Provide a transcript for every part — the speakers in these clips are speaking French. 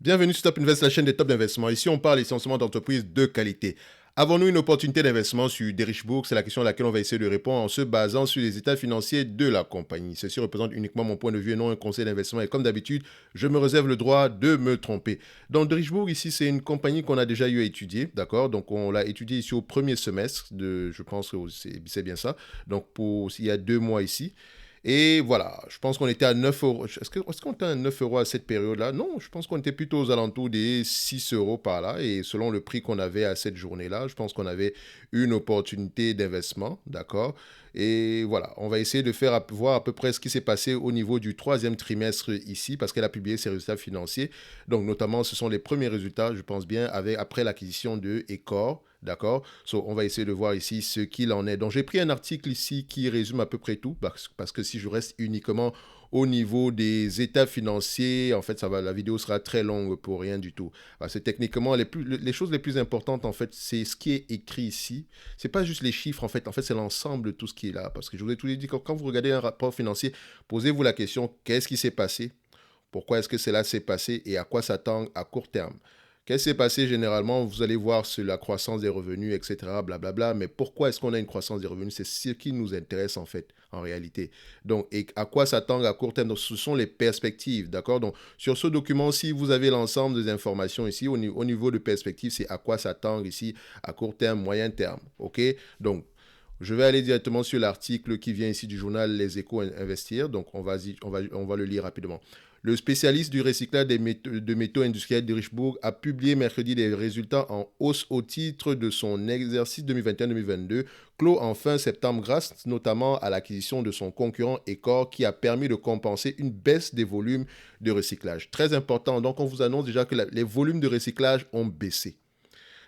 Bienvenue sur Top Invest, la chaîne des top d'investissement. Ici, on parle essentiellement d'entreprises de qualité. Avons-nous une opportunité d'investissement sur Derichebourg? C'est la question à laquelle on va essayer de répondre en se basant sur les états financiers de la compagnie. Ceci représente uniquement mon point de vue et non un conseil d'investissement. Et comme d'habitude, je me réserve le droit de me tromper. Donc, Derichebourg, ici, c'est une compagnie qu'on a déjà eu à étudier, d'accord? Donc, on l'a étudié ici au premier semestre je pense que c'est bien ça. Donc, il y a 2 mois ici. Et voilà, je pense qu'on était à 9 euros. Est-ce qu'on était à 9 euros à cette période-là? Non, je pense qu'on était plutôt aux alentours des 6 euros par là. Et selon le prix qu'on avait à cette journée-là, je pense qu'on avait une opportunité d'investissement, d'accord? Et voilà, on va essayer de voir à peu près ce qui s'est passé au niveau du troisième trimestre ici, parce qu'elle a publié ses résultats financiers. Donc, notamment, ce sont les premiers résultats, je pense bien, après l'acquisition de Ecor. D'accord. On va essayer de voir ici ce qu'il en est. Donc, j'ai pris un article ici qui résume à peu près tout, parce que si je reste uniquement au niveau des états financiers, en fait, la vidéo sera très longue pour rien du tout. Parce que techniquement, les choses les plus importantes, en fait, c'est ce qui est écrit ici. C'est pas juste les chiffres, en fait. En fait, c'est l'ensemble de tout ce qui est là. Parce que je vous ai tout dit, quand vous regardez un rapport financier, posez-vous la question, qu'est-ce qui s'est passé? Pourquoi est-ce que cela s'est passé et à quoi s'attendre à court terme? Qu'est-ce qui s'est passé généralement? Vous allez voir sur la croissance des revenus, etc. Blablabla. Mais pourquoi est-ce qu'on a une croissance des revenus? C'est ce qui nous intéresse en fait, en réalité. Donc, et à quoi s'attendre à court terme? Donc, ce sont les perspectives, d'accord? Donc, sur ce document, si vous avez l'ensemble des informations ici, au niveau de perspective, c'est à quoi s'attendre ici à court terme, moyen terme, ok? Donc, je vais aller directement sur l'article qui vient ici du journal Les Échos Investir. Donc, on va le lire rapidement. Le spécialiste du recyclage de métaux industriels de Richebourg a publié mercredi des résultats en hausse au titre de son exercice 2021-2022, clos en fin septembre grâce notamment à l'acquisition de son concurrent Ecor qui a permis de compenser une baisse des volumes de recyclage. Très important, donc on vous annonce déjà que les volumes de recyclage ont baissé.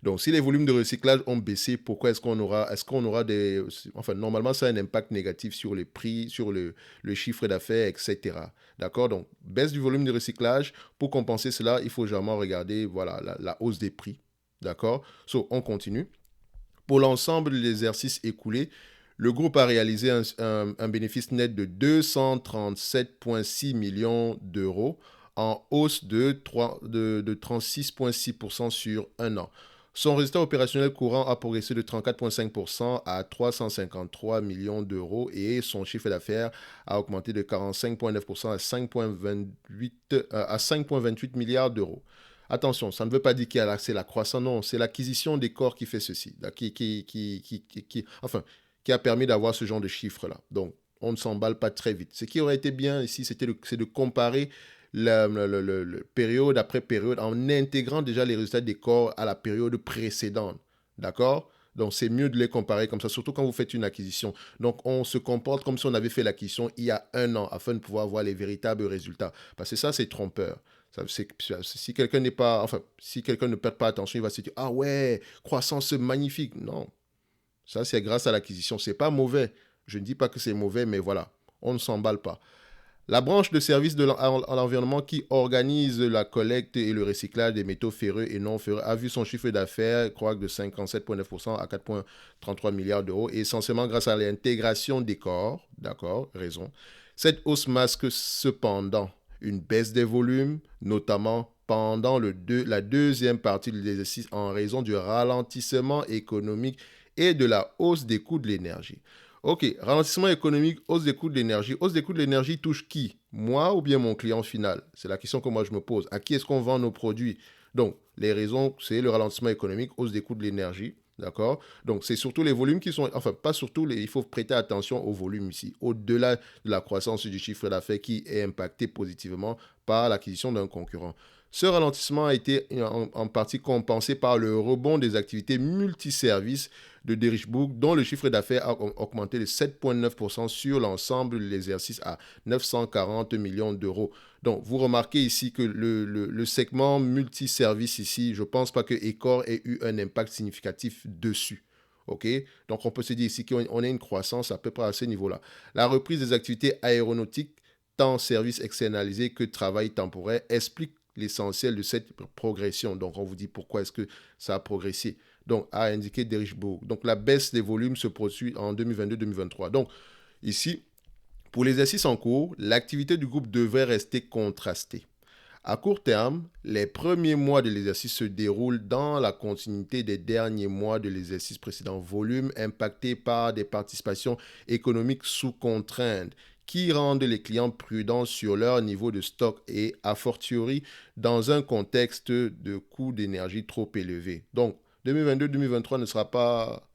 Donc, si les volumes de recyclage ont baissé, pourquoi est-ce qu'on aura des... Enfin, normalement, ça a un impact négatif sur les prix, sur le chiffre d'affaires, etc. D'accord? Donc, baisse du volume de recyclage. Pour compenser cela, il faut généralement regarder, voilà, la hausse des prix. D'accord? On continue. Pour l'ensemble de l'exercice écoulé, le groupe a réalisé un bénéfice net de 237,6 millions d'euros en hausse de 36,6% sur un an. Son résultat opérationnel courant a progressé de 34,5% à 353 millions d'euros et son chiffre d'affaires a augmenté de 45,9% à 5,28 milliards d'euros. Attention, ça ne veut pas dire que c'est la croissance, non, c'est l'acquisition des corps qui fait ceci, qui a permis d'avoir ce genre de chiffres-là. Donc, on ne s'emballe pas très vite. Ce qui aurait été bien ici, c'est de comparer période après période en intégrant déjà les résultats des corps à la période précédente. D'accord? Donc, c'est mieux de les comparer comme ça, surtout quand vous faites une acquisition. Donc, on se comporte comme si on avait fait l'acquisition il y a un an afin de pouvoir voir les véritables résultats. Parce que ça, c'est trompeur. Si quelqu'un n'est pas, enfin, si quelqu'un ne perd pas attention, il va se dire, ah ouais, croissance magnifique. Non, ça, c'est grâce à l'acquisition. C'est pas mauvais. Je ne dis pas que c'est mauvais, mais voilà, on ne s'emballe pas. La branche de services à l'environnement qui organise la collecte et le recyclage des métaux ferreux et non ferreux a vu son chiffre d'affaires croître de 57,9% à 4,33 milliards d'euros, et essentiellement grâce à l'intégration des corps. D'accord, raison. Cette hausse masque cependant une baisse des volumes, notamment pendant la deuxième partie de l'exercice en raison du ralentissement économique et de la hausse des coûts de l'énergie. Ok, ralentissement économique, hausse des coûts de l'énergie. Hausse des coûts de l'énergie touche qui? Moi ou bien mon client final? C'est la question que moi je me pose. À qui est-ce qu'on vend nos produits? Donc, les raisons, c'est le ralentissement économique, hausse des coûts de l'énergie. D'accord? Donc, c'est surtout les volumes qui sont... Enfin, pas surtout, il faut prêter attention aux volumes ici. Au-delà de la croissance du chiffre d'affaires qui est impacté positivement par l'acquisition d'un concurrent. Ce ralentissement a été en partie compensé par le rebond des activités multiservices de Derichebourg, dont le chiffre d'affaires a augmenté de 7,9% sur l'ensemble de l'exercice à 940 millions d'euros. Donc, vous remarquez ici que le segment multiservice ici, je ne pense pas que Ecor ait eu un impact significatif dessus. OK? Donc, on peut se dire ici qu'on a une croissance à peu près à ce niveau-là. La reprise des activités aéronautiques, tant services externalisés que travail temporaire, explique l'essentiel de cette progression. Donc, on vous dit pourquoi est-ce que ça a progressé. Donc, a indiqué Derichebourg. Donc, la baisse des volumes se poursuit en 2022-2023. Donc, ici, pour l'exercice en cours, l'activité du groupe devrait rester contrastée. À court terme, les premiers mois de l'exercice se déroulent dans la continuité des derniers mois de l'exercice précédent. Volume impacté par des participations économiques sous contrainte qui rendent les clients prudents sur leur niveau de stock et a fortiori dans un contexte de coûts d'énergie trop élevés. Donc, 2022-2023 ne sera pas...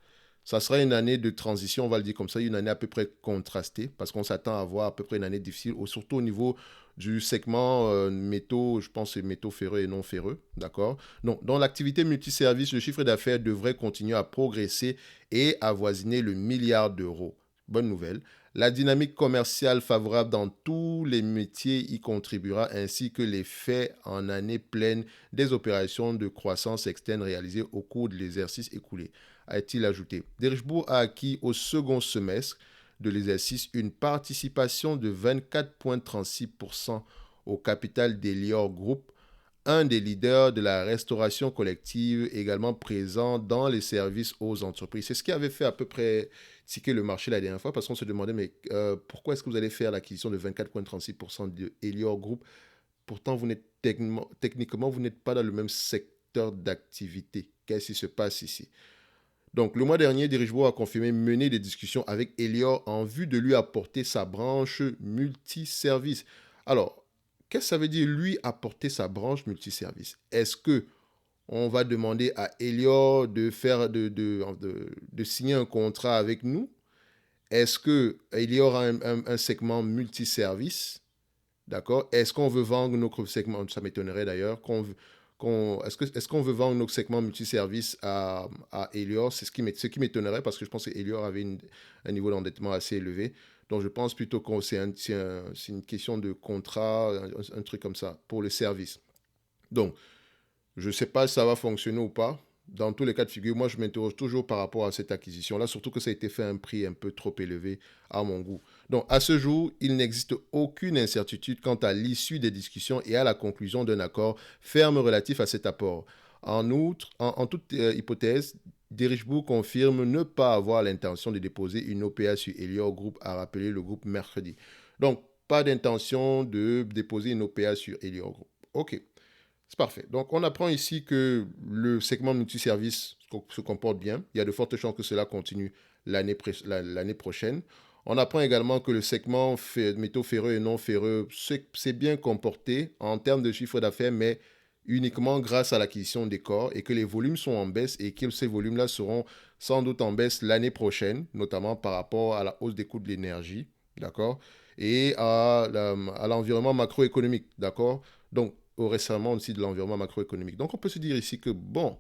Ça sera une année de transition, on va le dire comme ça, une année à peu près contrastée, parce qu'on s'attend à avoir à peu près une année difficile, surtout au niveau du segment métaux, je pense que c'est métaux ferreux et non ferreux, d'accord. Donc, dans l'activité multiservice, le chiffre d'affaires devrait continuer à progresser et avoisiner le milliard d'euros. Bonne nouvelle. La dynamique commerciale favorable dans tous les métiers y contribuera, ainsi que l'effet en année pleine des opérations de croissance externe réalisées au cours de l'exercice écoulé, a-t-il ajouté. Derichebourg a acquis au second semestre de l'exercice une participation de 24,36% au capital d'Elior Group, un des leaders de la restauration collective également présent dans les services aux entreprises. C'est ce qui avait fait à peu près ticker le marché la dernière fois parce qu'on se demandait mais pourquoi est-ce que vous allez faire l'acquisition de 24,36% de Elior Group. Pourtant, vous n'êtes techniquement, vous n'êtes pas dans le même secteur d'activité. Qu'est-ce qui se passe ici? Donc, le mois dernier, Derichebourg a confirmé mener des discussions avec Elior en vue de lui apporter sa branche multiservice. Alors, qu'est-ce que ça veut dire lui apporter sa branche multiservice? Est-ce que on va demander à Elior de signer un contrat avec nous? Est-ce que Elior a un segment multiservice? D'accord? Est-ce qu'on veut vendre nos segments? Ça m'étonnerait d'ailleurs. Est-ce qu'on veut vendre nos segments multiservices à Elior? C'est ce qui m'étonnerait parce que je pense que Elior avait un niveau d'endettement assez élevé. Donc je pense plutôt que c'est une question de contrat, un truc comme ça, pour le service. Donc, je ne sais pas si ça va fonctionner ou pas. Dans tous les cas de figure, moi, je m'interroge toujours par rapport à cette acquisition-là, surtout que ça a été fait à un prix un peu trop élevé à mon goût. Donc, à ce jour, il n'existe aucune incertitude quant à l'issue des discussions et à la conclusion d'un accord ferme relatif à cet apport. En outre, en toute hypothèse, Derichebourg confirme ne pas avoir l'intention de déposer une OPA sur Elior Group, a rappelé le groupe mercredi. Donc, pas d'intention de déposer une OPA sur Elior Group. OK. C'est parfait. Donc, on apprend ici que le segment multiservice se comporte bien. Il y a de fortes chances que cela continue l'année prochaine. On apprend également que le segment métaux ferreux et non ferreux s'est bien comporté en termes de chiffre d'affaires, mais uniquement grâce à l'acquisition des corps et que les volumes sont en baisse et que ces volumes-là seront sans doute en baisse l'année prochaine, notamment par rapport à la hausse des coûts de l'énergie, d'accord, et à l'environnement macroéconomique, d'accord. Donc, au récemment aussi de l'environnement macroéconomique. Donc on peut se dire ici que, bon,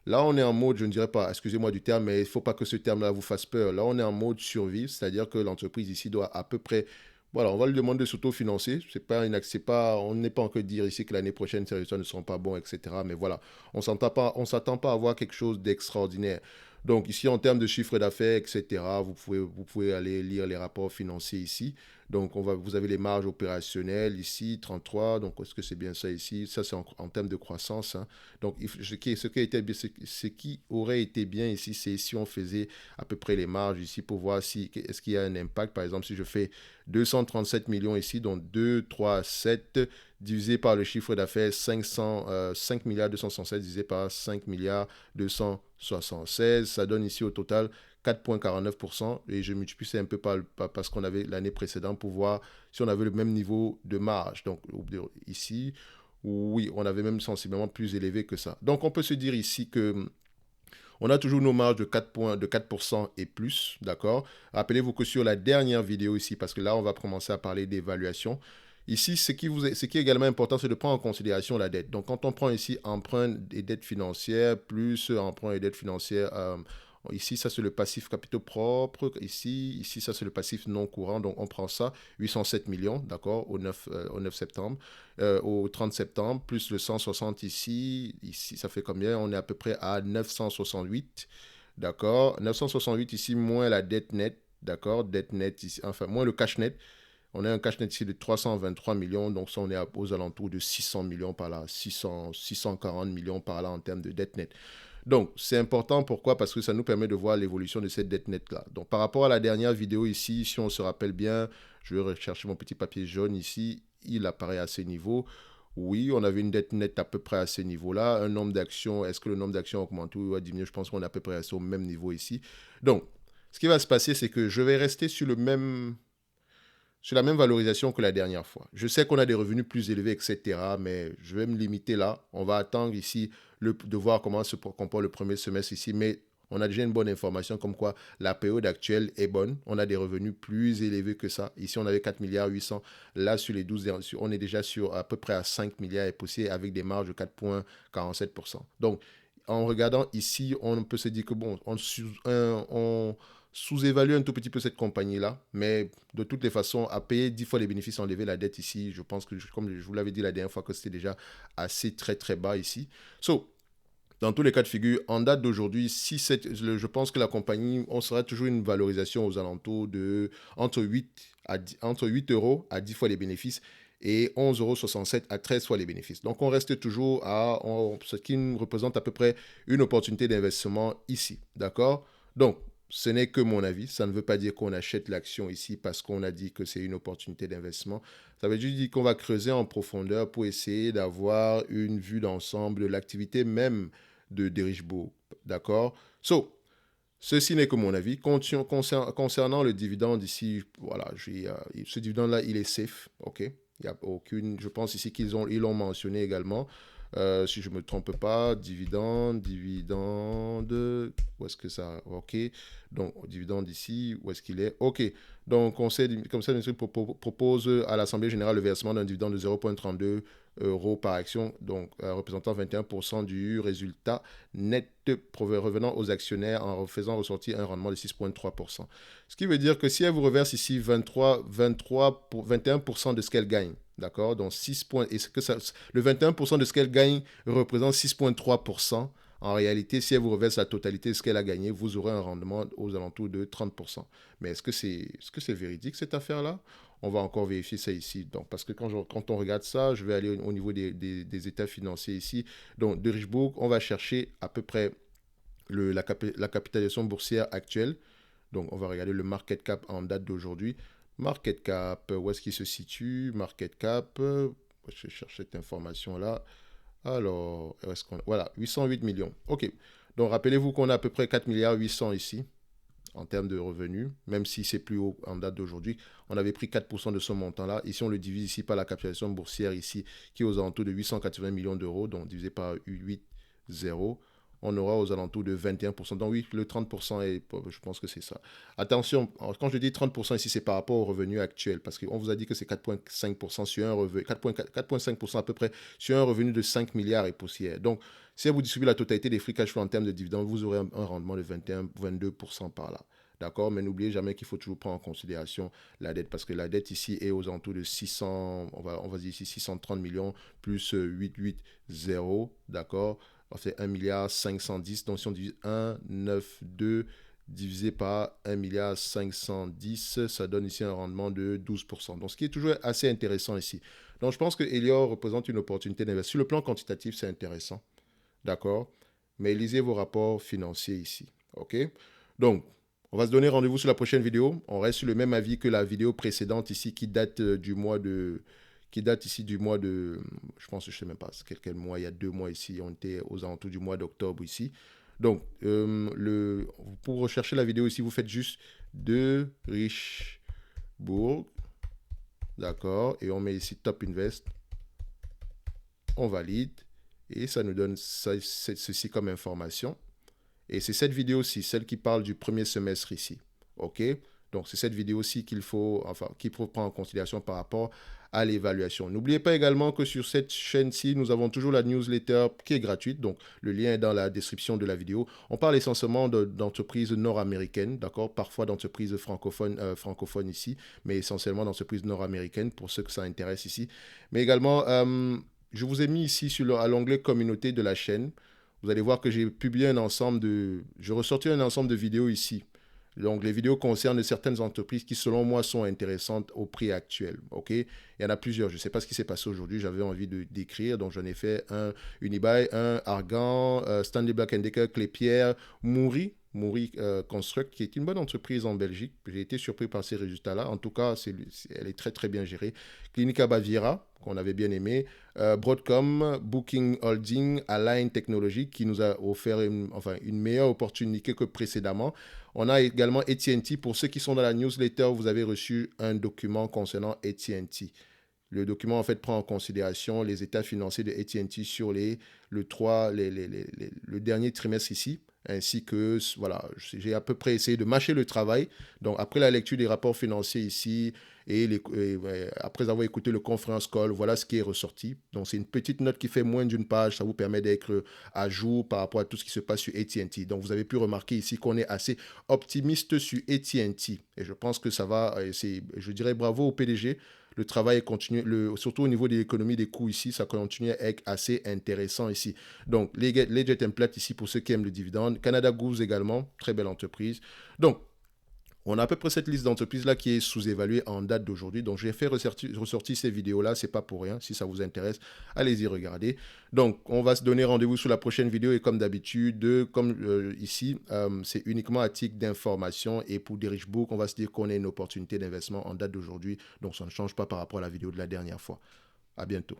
là on est en mode, je ne dirais pas, excusez-moi du terme, mais il ne faut pas que ce terme-là vous fasse peur. Là on est en mode survie, c'est-à-dire que l'entreprise ici doit à peu près, voilà, on va lui demander de s'autofinancer. C'est pas, on n'est pas encore dire ici que l'année prochaine, ces résultats ne seront pas bons, etc. Mais voilà, on ne s'attend pas à avoir quelque chose d'extraordinaire. Donc ici, en termes de chiffre d'affaires, etc., vous pouvez aller lire les rapports financiers ici. Donc vous avez les marges opérationnelles ici, 33. Donc est-ce que c'est bien ça ici? Ça, c'est en termes de croissance. Hein. Donc ce qui aurait été bien ici, c'est si on faisait à peu près les marges ici pour voir si est-ce qu'il y a un impact. Par exemple, si je fais 237 millions ici, donc 2, 3, 7 divisé par le chiffre d'affaires 5 milliards 267 divisé par 5 milliards 276, ça donne ici au total 4,49% et je multiplie ça un peu par ce qu'on avait l'année précédente pour voir si on avait le même niveau de marge. Donc ici, oui, on avait même sensiblement plus élevé que ça. Donc on peut se dire ici que on a toujours nos marges de 4% et plus, d'accord? Rappelez-vous que sur la dernière vidéo ici, parce que là, on va commencer à parler d'évaluation. Ici, ce qui est également important, c'est de prendre en considération la dette. Donc, quand on prend ici emprunt et dette financière, plus emprunt et dette financière, ici, ça, c'est le passif capitaux propres. Ici, ça, c'est le passif non courant. Donc, on prend ça, 807 millions, d'accord, au 9 septembre. Au 30 septembre, plus le 160 ici, ça fait combien? On est à peu près à 968, d'accord? 968 ici, moins la dette nette, d'accord? Dette nette ici, enfin, moins le cash net. On a un cash net ici de 323 millions, donc ça, on est aux alentours de 600 millions par là, 640 millions par là en termes de dette nette. Donc, c'est important, pourquoi? Parce que ça nous permet de voir l'évolution de cette dette nette-là. Donc, par rapport à la dernière vidéo ici, si on se rappelle bien, je vais rechercher mon petit papier jaune ici, il apparaît à ce niveau. Oui, on avait une dette nette à peu près à ce niveau-là. Un nombre d'actions, est-ce que le nombre d'actions a augmenté ou a diminué? Je pense qu'on est à peu près au même niveau ici. Donc, ce qui va se passer, c'est que je vais rester sur la même valorisation que la dernière fois. Je sais qu'on a des revenus plus élevés, etc., mais je vais me limiter là. On va attendre ici de voir comment se comporte le premier semestre ici, mais on a déjà une bonne information comme quoi la période actuelle est bonne. On a des revenus plus élevés que ça. Ici, on avait 4 milliards 800. Là, sur les 12 derniers, on est déjà sur à peu près à 5 milliards et poussé avec des marges de 4,47%. Donc, en regardant ici, on peut se dire que bon, on sous-évalue un tout petit peu cette compagnie-là, mais de toutes les façons, à payer 10 fois les bénéfices, enlever la dette ici, je pense que, comme je vous l'avais dit la dernière fois, que c'était déjà assez très très bas ici. So, dans tous les cas de figure, en date d'aujourd'hui, je pense que la compagnie, on sera toujours une valorisation aux alentours de entre 8 euros à 10 fois les bénéfices et 11,67 € à 13 fois les bénéfices. Donc, on reste toujours ce qui représente à peu près une opportunité d'investissement ici. D'accord? Donc, ce n'est que mon avis. Ça ne veut pas dire qu'on achète l'action ici parce qu'on a dit que c'est une opportunité d'investissement. Ça veut juste dire qu'on va creuser en profondeur pour essayer d'avoir une vue d'ensemble de l'activité même de Richebourg. D'accord? So, ceci n'est que mon avis. Concernant le dividende ici, voilà, ce dividende-là, il est safe. OK? Il n'y a aucune. Je pense ici ils l'ont mentionné également. Si je ne me trompe pas, dividende, où est-ce que ça... OK. Donc, dividende ici, où est-ce qu'il est? OK. Donc, comme ça, le ministre propose à l'Assemblée générale le versement d'un dividende de 0,32 € par action, donc représentant 21% du résultat net revenant aux actionnaires en faisant ressortir un rendement de 6,3%. Ce qui veut dire que si elle vous reverse ici 21% de ce qu'elle gagne, d'accord, donc 6 points, et le 21% de ce qu'elle gagne représente 6,3%. En réalité, si elle vous reverse la totalité de ce qu'elle a gagné, vous aurez un rendement aux alentours de 30%. Mais est-ce que c'est véridique cette affaire-là? On va encore vérifier ça ici. Donc, parce que quand on regarde ça, je vais aller au niveau des états financiers ici. Donc, de Richebourg, on va chercher à peu près la capitalisation boursière actuelle. Donc, on va regarder le market cap en date d'aujourd'hui. Market cap, où est-ce qu'il se situe? Market cap, je cherche cette information-là. Alors, voilà, 808 millions. OK. Donc, rappelez-vous qu'on a à peu près 4 milliards 800 ici en termes de revenus, même si c'est plus haut en date d'aujourd'hui. On avait pris 4% de ce montant-là. Ici, on le divise ici par la capitalisation boursière ici, qui est aux alentours de 880 millions d'euros, donc divisé par 8, 0. On aura aux alentours de 21%. Donc oui, le 30%, je pense que c'est ça. Attention, quand je dis 30% ici, c'est par rapport au revenu actuel, parce qu'on vous a dit que c'est 4,5% sur un revenu, 4,5% à peu près sur un revenu de 5 milliards et poussière. Donc, si vous distribuez la totalité des free cash flow en termes de dividendes, vous aurez un rendement de 21-22% par là. D'accord? Mais n'oubliez jamais qu'il faut toujours prendre en considération la dette, parce que la dette ici est aux alentours de 600, on va dire ici 630 millions plus 880, d'accord? C'est 1 milliard 510. Donc, si on divise 1, 9, 2 divisé par 1 milliard 510, ça donne ici un rendement de 12%. Donc, ce qui est toujours assez intéressant ici. Donc, je pense que Elior représente une opportunité d'investir. Sur le plan quantitatif, c'est intéressant. D'accord? Mais lisez vos rapports financiers ici. OK? Donc, on va se donner rendez-vous sur la prochaine vidéo. On reste sur le même avis que la vidéo précédente ici qui date du mois de... Je pense que je ne sais même pas quel mois, il y a 2 mois ici, on était aux alentours du mois d'octobre ici. Donc, pour rechercher la vidéo ici, vous faites juste de Richebourg, d'accord, et on met ici Top Invest, on valide, et ça nous donne ceci comme information. Et c'est cette vidéo-ci, celle qui parle du premier semestre ici, ok? Donc, c'est cette vidéo-ci qu'il faut prendre en considération par rapport à l'évaluation. N'oubliez pas également que sur cette chaîne-ci, nous avons toujours la newsletter qui est gratuite. Donc, le lien est dans la description de la vidéo. On parle essentiellement d'entreprises nord-américaines, d'accord? Parfois d'entreprises francophones ici, mais essentiellement d'entreprises nord-américaines pour ceux que ça intéresse ici. Mais également, je vous ai mis ici à l'onglet communauté de la chaîne. Vous allez voir que j'ai publié je ressortis un ensemble de vidéos ici. Donc, les vidéos concernent certaines entreprises qui, selon moi, sont intéressantes au prix actuel. OK? Il y en a plusieurs. Je ne sais pas ce qui s'est passé aujourd'hui. J'avais envie d'écrire. Donc, j'en ai fait un Unibail, un Argan, Stanley Black & Decker, Clépierre, Mouri. Mouri Construct, qui est une bonne entreprise en Belgique. J'ai été surpris par ces résultats-là. En tout cas, elle est très très bien gérée. Clinica Baviera, qu'on avait bien aimé. Broadcom, Booking Holding, Align Technologies, qui nous a offert une meilleure opportunité que précédemment. On a également AT&T. Pour ceux qui sont dans la newsletter, vous avez reçu un document concernant AT&T. Le document, en fait, prend en considération les états financiers de AT&T sur le dernier trimestre ici, ainsi que, voilà, j'ai à peu près essayé de mâcher le travail. Donc, après la lecture des rapports financiers ici, après avoir écouté le conference call, voilà ce qui est ressorti. Donc, c'est une petite note qui fait moins d'une page. Ça vous permet d'être à jour par rapport à tout ce qui se passe sur AT&T. Donc, vous avez pu remarquer ici qu'on est assez optimiste sur AT&T. Et je pense que ça va, je dirais bravo au PDG. Le travail continue, surtout au niveau de l'économie des coûts ici, ça continue à être assez intéressant ici. Donc, Ledger Template ici pour ceux qui aiment le dividende. Canada Goose également, très belle entreprise. Donc, on a à peu près cette liste d'entreprises-là qui est sous-évaluée en date d'aujourd'hui. Donc, j'ai fait ressortir ces vidéos-là. C'est pas pour rien. Si ça vous intéresse, allez-y regarder. Donc, on va se donner rendez-vous sur la prochaine vidéo. Et comme d'habitude, ici, c'est uniquement à titre d'information. Et pour des Richbook, on va se dire qu'on a une opportunité d'investissement en date d'aujourd'hui. Donc, ça ne change pas par rapport à la vidéo de la dernière fois. À bientôt.